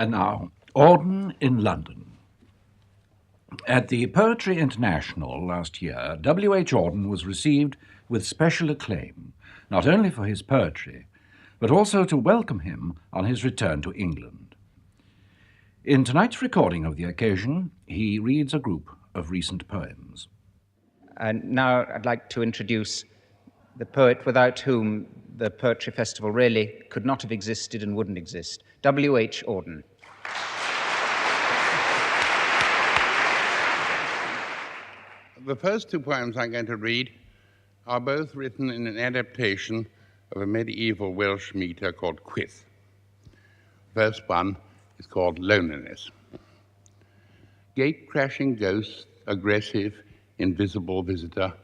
And now, Auden in London. At the Poetry International last year, W.H. Auden was received with special acclaim, not only for his poetry, but also to welcome him on his return to England. In tonight's recording of the occasion, he reads a group of recent poems. And now I'd like to introduce the poet without whom the Poetry Festival really could not have existed and wouldn't exist, W.H. Auden. The first two poems I'm going to read are both written in an adaptation of a medieval Welsh metre called Quith. The first one is called Loneliness. Gate-crashing ghost, aggressive, invisible visitor,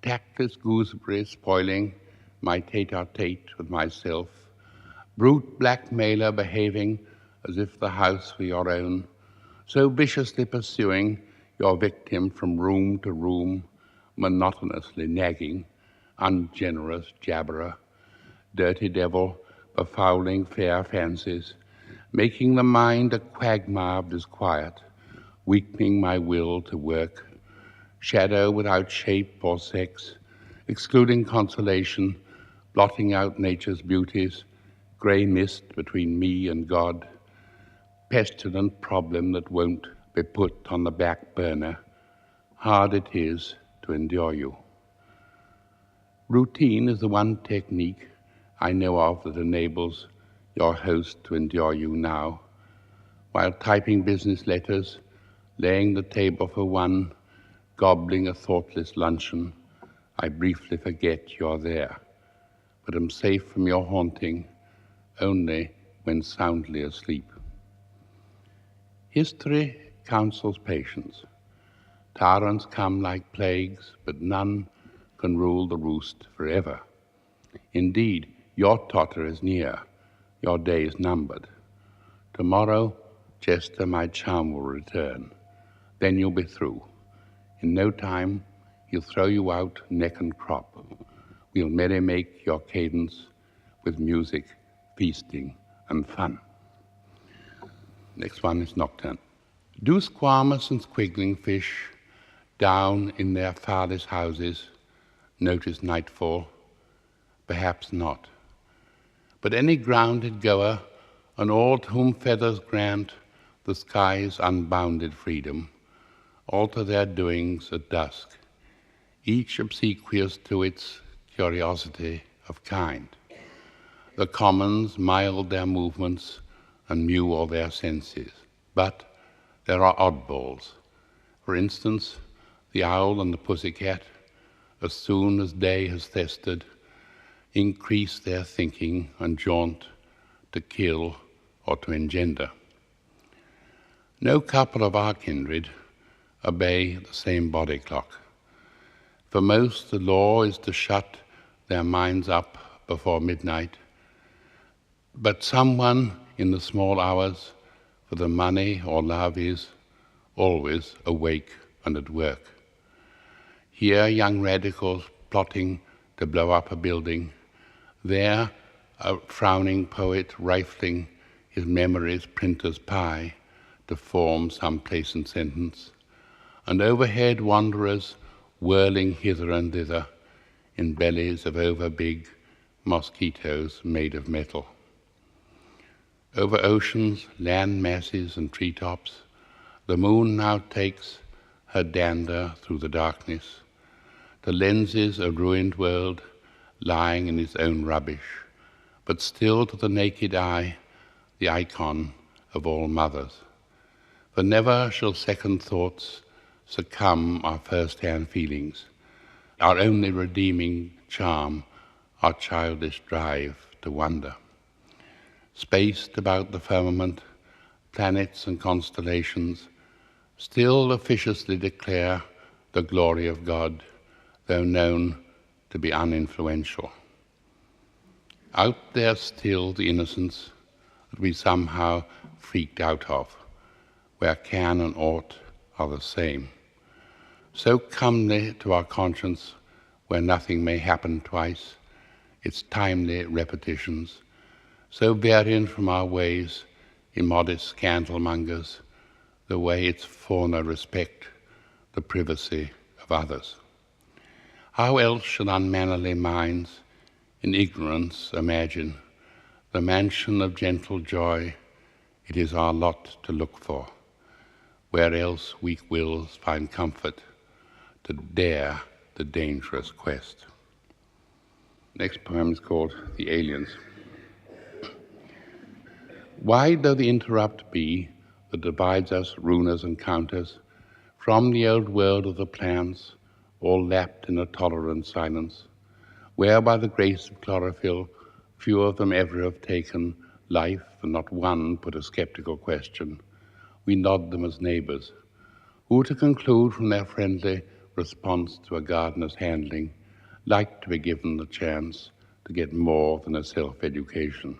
tactless gooseberry spoiling my tete-a-tete with myself, brute blackmailer behaving as if the house were your own, so viciously pursuing your victim from room to room, monotonously nagging, ungenerous jabberer, dirty devil, befouling fair fancies, making the mind a quagmire of disquiet, weakening my will to work, shadow without shape or sex, excluding consolation, blotting out nature's beauties, grey mist between me and God, pestilent problem that won't be put on the back burner, hard it is to endure you. Routine is the one technique I know of that enables your host to endure you now. While typing business letters, laying the table for one, gobbling a thoughtless luncheon, I briefly forget you're there, but am safe from your haunting only when soundly asleep. History counsels patience. Tyrants come like plagues, but none can rule the roost forever. Indeed, your totter is near, your day is numbered. Tomorrow, Chester, my charm will return. Then you'll be through. In no time, he'll throw you out neck and crop. We'll merry make your cadence with music, feasting, and fun. Next one is Nocturne. Do squamous and squiggling fish down in their father's houses notice nightfall? Perhaps not. But any grounded goer, and all to whom feathers grant the sky's unbounded freedom, alter their doings at dusk, each obsequious to its curiosity of kind. The commons mild their movements and mew all their senses, but there are oddballs. For instance, the owl and the pussycat, as soon as day has thested, increase their thinking and jaunt to kill or to engender. No couple of our kindred obey the same body clock. For most, the law is to shut their minds up before midnight, but someone in the small hours, for the money or love, is always awake and at work. Here, young radicals plotting to blow up a building. There, a frowning poet rifling his memory's printer's pie to form some placent sentence. And overhead, wanderers whirling hither and thither in bellies of overbig mosquitoes made of metal. Over oceans, land masses, and treetops, the moon now takes her dander through the darkness. The lenses a ruined world lying in its own rubbish, but still to the naked eye the icon of all mothers. For never shall second thoughts succumb our first-hand feelings, our only redeeming charm, our childish drive to wonder. Spaced about the firmament, planets and constellations still officiously declare the glory of God, though known to be uninfluential. Out there still the innocence that we somehow freaked out of, where can and ought are the same. So comely to our conscience, where nothing may happen twice, its timely repetitions, so variant from our ways, immodest scandalmongers, the way its fauna respect the privacy of others. How else should unmannerly minds in ignorance imagine the mansion of gentle joy it is our lot to look for, where else weak wills find comfort to dare the dangerous quest? Next poem is called The Aliens. Wide though the interrupt be that divides us, runers and counters, from the old world of the plants, all lapped in a tolerant silence, where by the grace of chlorophyll few of them ever have taken life, and not one put a skeptical question, we nod them as neighbors, who to conclude from their friendly response to a gardener's handling, like to be given the chance to get more than a self-education.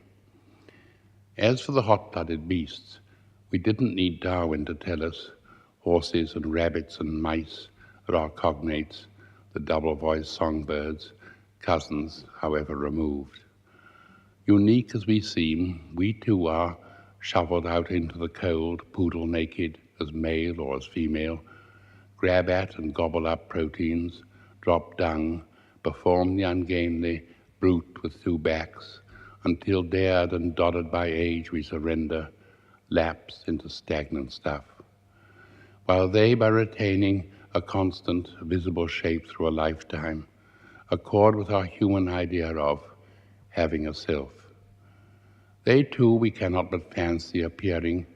As for the hot-blooded beasts, we didn't need Darwin to tell us horses and rabbits and mice are our cognates, the double-voiced songbirds, cousins, however removed. Unique as we seem, we too are shoveled out into the cold, poodle naked, as male or as female, grab at and gobble up proteins, drop dung, perform the ungainly brute with two backs, until dared and dodded by age we surrender, lapse into stagnant stuff. While they, by retaining a constant, visible shape through a lifetime, accord with our human idea of having a self. They too we cannot but fancy appearing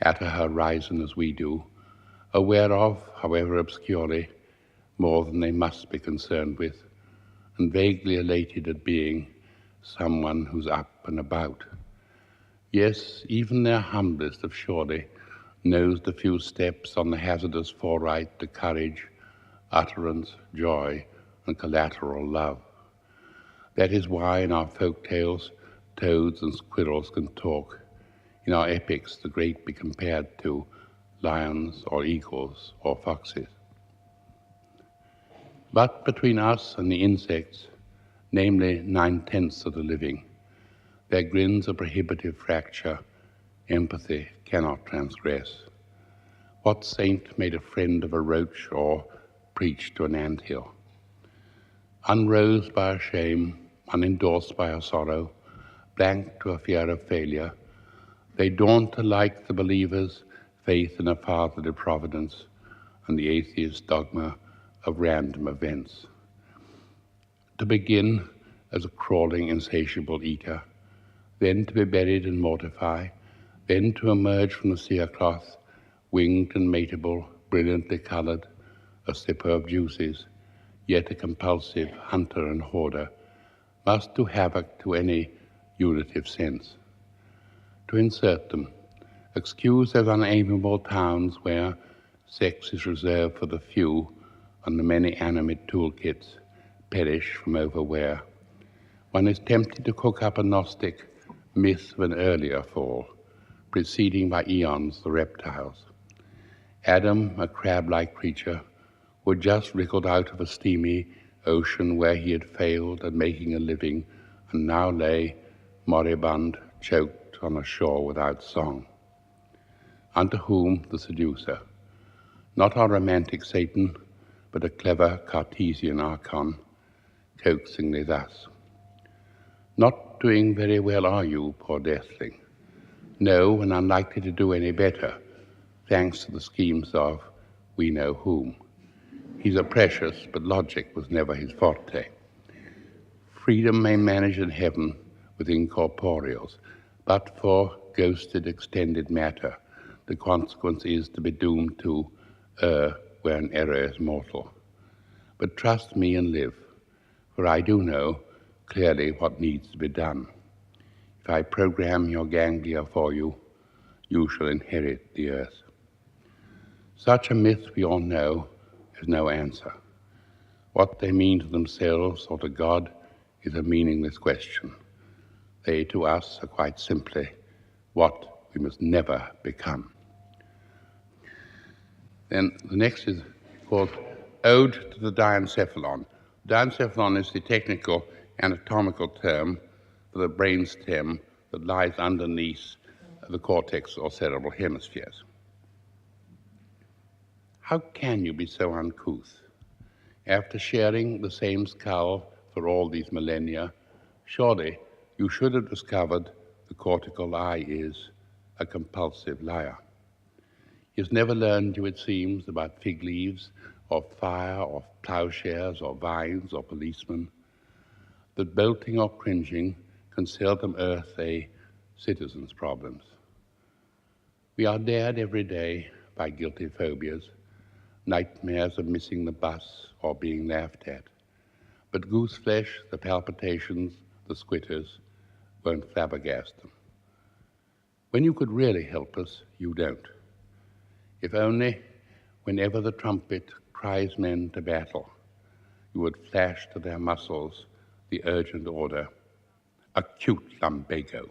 at a horizon as we do, aware of, however obscurely, more than they must be concerned with, and vaguely elated at being someone who's up and about. Yes, even their humblest of surely knows the few steps on the hazardous foreright to courage, utterance, joy, and collateral love. That is why in our folk tales toads and squirrels can talk, in our epics the great be compared to lions or eagles or foxes. But between us and the insects, namely 9/10 of the living, there grins a prohibitive fracture empathy cannot transgress. What saint made a friend of a roach or preached to an anthill? Unrosed by a shame, unendorsed by a sorrow, blank to a fear of failure, they daunt alike the believer's faith in a fatherly providence and the atheist's dogma of random events. To begin as a crawling, insatiable eater, then to be buried and mortify, then to emerge from the cerecloth, winged and mateable, brilliantly colored, a sipper of juices, yet a compulsive hunter and hoarder, must do havoc to any unitive sense. To insert them, excuse those unamiable towns where sex is reserved for the few and the many animate toolkits perish from overwear. One is tempted to cook up a Gnostic myth of an earlier fall, preceding by eons the reptiles. Adam, a crab-like creature, who had just wriggled out of a steamy ocean where he had failed at making a living and now lay moribund, choked on a shore without song. Unto whom the seducer, not our romantic Satan, but a clever Cartesian archon, coaxingly thus: "Not doing very well are you, poor deathling? No, and unlikely to do any better, thanks to the schemes of we know whom. He's a precious, but logic was never his forte. Freedom may manage in heaven with incorporeals, but for ghosted, extended matter, the consequence is to be doomed to err where an error is mortal. But trust me and live, for I do know clearly what needs to be done. If I program your ganglia for you, you shall inherit the earth." Such a myth, we all know, is no answer. What they mean to themselves or to God is a meaningless question. They to us are quite simply what we must never become. Then the next is called Ode to the Diencephalon. Diencephalon is the technical anatomical term for the brainstem that lies underneath the cortex or cerebral hemispheres. How can you be so uncouth? After sharing the same skull for all these millennia, surely you should have discovered the cortical eye is a compulsive liar. He has never learned you, it seems, about fig leaves, or fire, or plowshares, or vines, or policemen, that bolting or cringing can seldom earth a citizen's problems. We are dared every day by guilty phobias, nightmares of missing the bus or being laughed at. But goose flesh, the palpitations, the squitters, won't flabbergast them. When you could really help us, you don't. If only, whenever the trumpet cries men to battle, you would flash to their muscles the urgent order, acute lumbago.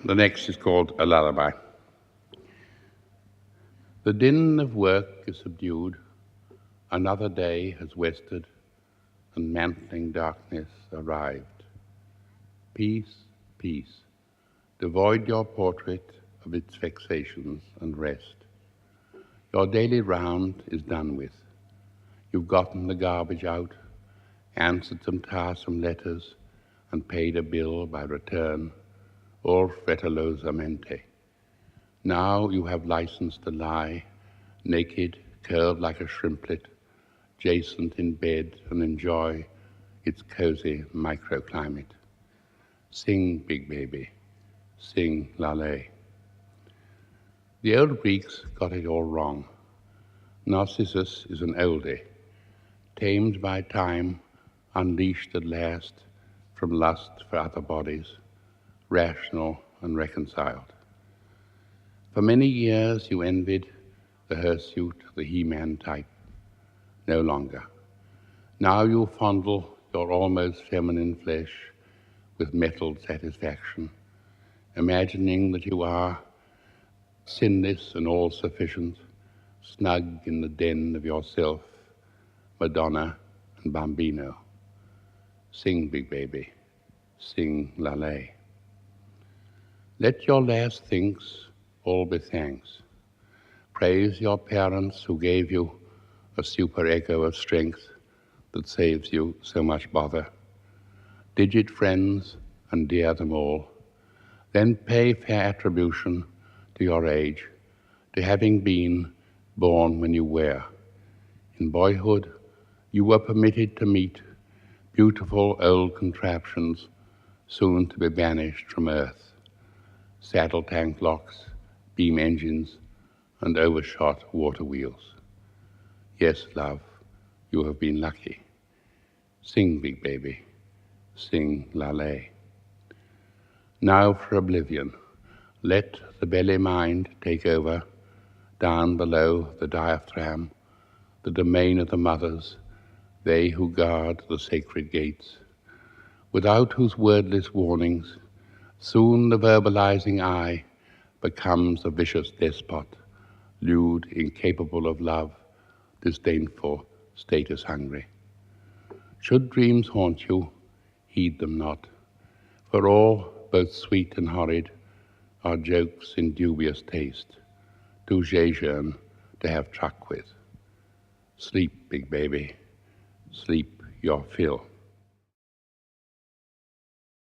The next is called A Lullaby. The din of work is subdued, another day has wested, and mantling darkness arrived. Peace, peace, devoid your portrait of its vexations and rest. Your daily round is done with. You've gotten the garbage out, answered some tiresome letters, and paid a bill by return, all frettolosamente. Now you have license to lie, naked, curled like a shrimplet, adjacent in bed, and enjoy its cozy microclimate. Sing, big baby, sing, Lullaby. The old Greeks got it all wrong. Narcissus is an oldie, tamed by time, unleashed at last from lust for other bodies, rational and reconciled. For many years you envied the hirsute, the He-Man type. No longer. Now you fondle your almost feminine flesh with mettled satisfaction, imagining that you are sinless and all-sufficient, snug in the den of yourself, Madonna and Bambino. Sing, big baby, sing, Lullaby. Let your last thinks all be thanks. Praise your parents who gave you a superego of strength that saves you so much bother. Digit friends and dear them all. Then pay fair attribution to your age, to having been born when you were. In boyhood, you were permitted to meet beautiful old contraptions soon to be banished from earth. Saddle tank locks, beam engines, and overshot water wheels. Yes, love, you have been lucky. Sing, big baby, sing, Lullaby. Now for oblivion, let the belly mind take over, down below the diaphragm, the domain of the mothers, they who guard the sacred gates, without whose wordless warnings, soon the verbalizing eye becomes a vicious despot, lewd, incapable of love, disdainful, status-hungry. Should dreams haunt you, heed them not, for all, both sweet and horrid, are jokes in dubious taste, too jejune to have truck with. Sleep, big baby, sleep your fill.